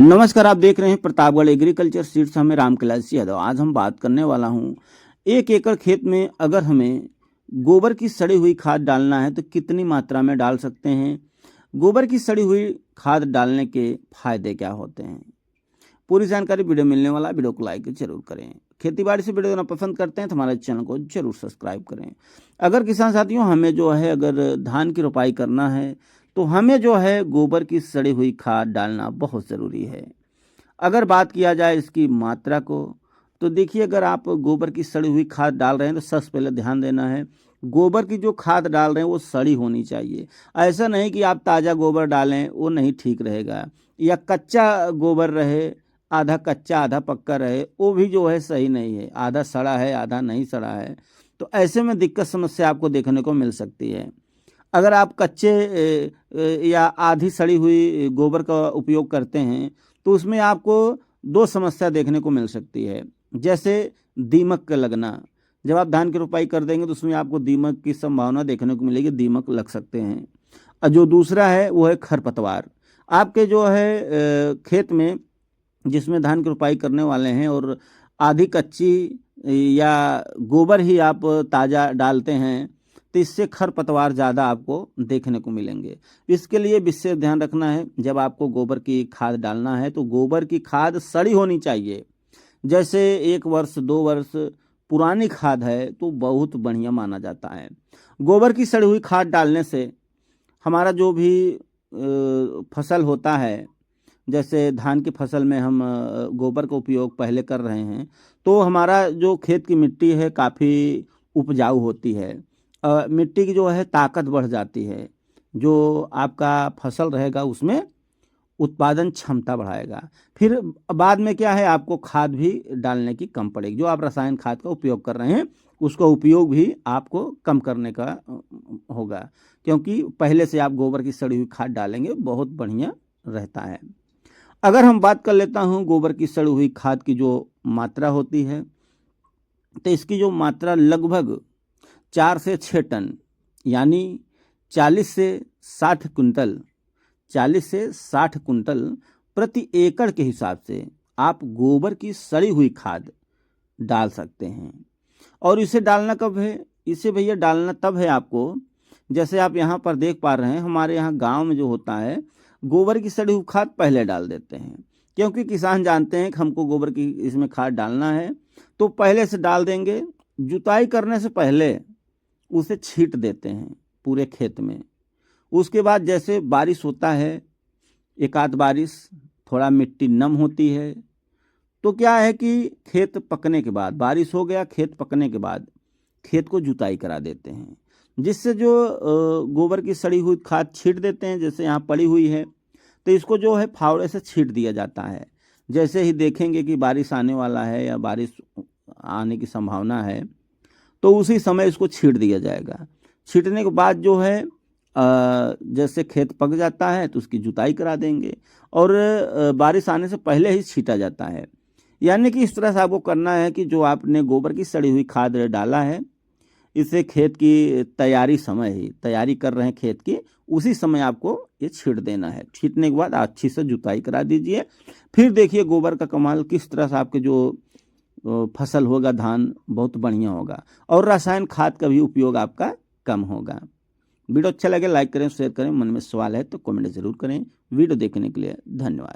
नमस्कार, आप देख रहे हैं प्रतापगढ़ एग्रीकल्चर सीड्स। हमें रामकैलाश यादव। आज हम बात करने वाला हूँ 1 एकड़ खेत में अगर हमें गोबर की सड़ी हुई खाद डालना है तो कितनी मात्रा में डाल सकते हैं। गोबर की सड़ी हुई खाद डालने के फायदे क्या होते हैं, पूरी जानकारी वीडियो मिलने वाला। वीडियो को लाइक जरूर करें। खेती बाड़ी से वीडियो देना पसंद करते हैं तो हमारे चैनल को जरूर सब्सक्राइब करें। अगर किसान साथियों हमें जो है अगर धान की रोपाई करना है तो हमें जो है गोबर की सड़ी हुई खाद डालना बहुत ज़रूरी है। अगर बात किया जाए इसकी मात्रा को तो देखिए, अगर आप गोबर की सड़ी हुई खाद डाल रहे हैं तो सबसे पहले ध्यान देना है गोबर की जो खाद डाल रहे हैं वो सड़ी होनी चाहिए। ऐसा नहीं कि आप ताज़ा गोबर डालें, वो नहीं ठीक रहेगा, या कच्चा गोबर रहे, आधा कच्चा आधा पक्का रहे, वो भी जो है सही नहीं है। आधा सड़ा है आधा नहीं सड़ा है, तो ऐसे में दिक्कत समस्या आपको देखने को मिल सकती है। अगर आप कच्चे या आधी सड़ी हुई गोबर का उपयोग करते हैं तो उसमें आपको दो समस्या देखने को मिल सकती है। जैसे दीमक का लगना, जब आप धान की रोपाई कर देंगे तो उसमें आपको दीमक की संभावना देखने को मिलेगी, दीमक लग सकते हैं। और जो दूसरा है वो है खरपतवार। आपके जो है खेत में जिसमें धान की रोपाई करने वाले हैं और आधी कच्ची या गोबर ही आप ताज़ा डालते हैं तो इससे खरपतवार ज़्यादा आपको देखने को मिलेंगे। इसके लिए विशेष ध्यान रखना है, जब आपको गोबर की खाद डालना है तो गोबर की खाद सड़ी होनी चाहिए। जैसे 1 वर्ष 2 वर्ष पुरानी खाद है तो बहुत बढ़िया माना जाता है। गोबर की सड़ी हुई खाद डालने से हमारा जो भी फसल होता है, जैसे धान की फसल में हम गोबर का उपयोग पहले कर रहे हैं तो हमारा जो खेत की मिट्टी है काफ़ी उपजाऊ होती है। मिट्टी की जो है ताकत बढ़ जाती है, जो आपका फसल रहेगा उसमें उत्पादन क्षमता बढ़ाएगा। फिर बाद में क्या है, आपको खाद भी डालने की कम पड़ेगी। जो आप रसायन खाद का उपयोग कर रहे हैं उसका उपयोग भी आपको कम करने का होगा, क्योंकि पहले से आप गोबर की सड़ी हुई खाद डालेंगे, बहुत बढ़िया रहता है। अगर हम बात कर लेता हूँ गोबर की सड़ी हुई खाद की जो मात्रा होती है तो इसकी जो मात्रा लगभग 4 से 6 टन यानी 40 से 60 कुंटल 40 से 60 कुंटल प्रति एकड़ के हिसाब से आप गोबर की सड़ी हुई खाद डाल सकते हैं। और इसे डालना कब है? इसे भैया डालना तब है आपको, जैसे आप यहाँ पर देख पा रहे हैं हमारे यहाँ गांव में जो होता है गोबर की सड़ी हुई खाद पहले डाल देते हैं, क्योंकि किसान जानते हैं कि हमको गोबर की इसमें खाद डालना है तो पहले से डाल देंगे। जुताई करने से पहले उसे छींट देते हैं पूरे खेत में। उसके बाद जैसे बारिश होता है, एक आध बारिश, थोड़ा मिट्टी नम होती है, तो क्या है कि खेत पकने के बाद, बारिश हो गया, खेत पकने के बाद खेत को जुताई करा देते हैं, जिससे जो गोबर की सड़ी हुई खाद छींट देते हैं। जैसे यहाँ पड़ी हुई है तो इसको जो है फावड़े से छींट दिया जाता है। जैसे ही देखेंगे कि बारिश आने वाला है या बारिश आने की संभावना है तो उसी समय इसको छींट दिया जाएगा। छींटने के बाद जो है जैसे खेत पक जाता है तो उसकी जुताई करा देंगे, और बारिश आने से पहले ही छींटा जाता है। यानी कि इस तरह से आपको करना है कि जो आपने गोबर की सड़ी हुई खाद डाला है, इसे खेत की तैयारी कर रहे हैं खेत की, उसी समय आपको ये छींट देना है। छींटने के बाद अच्छी से जुताई करा दीजिए। फिर देखिए गोबर का कमाल किस तरह से आपके जो फसल होगा, धान बहुत बढ़िया होगा, और रासायनिक खाद का भी उपयोग आपका कम होगा। वीडियो अच्छा लगे लाइक करें, शेयर करें। मन में सवाल है तो कमेंट जरूर करें। वीडियो देखने के लिए धन्यवाद।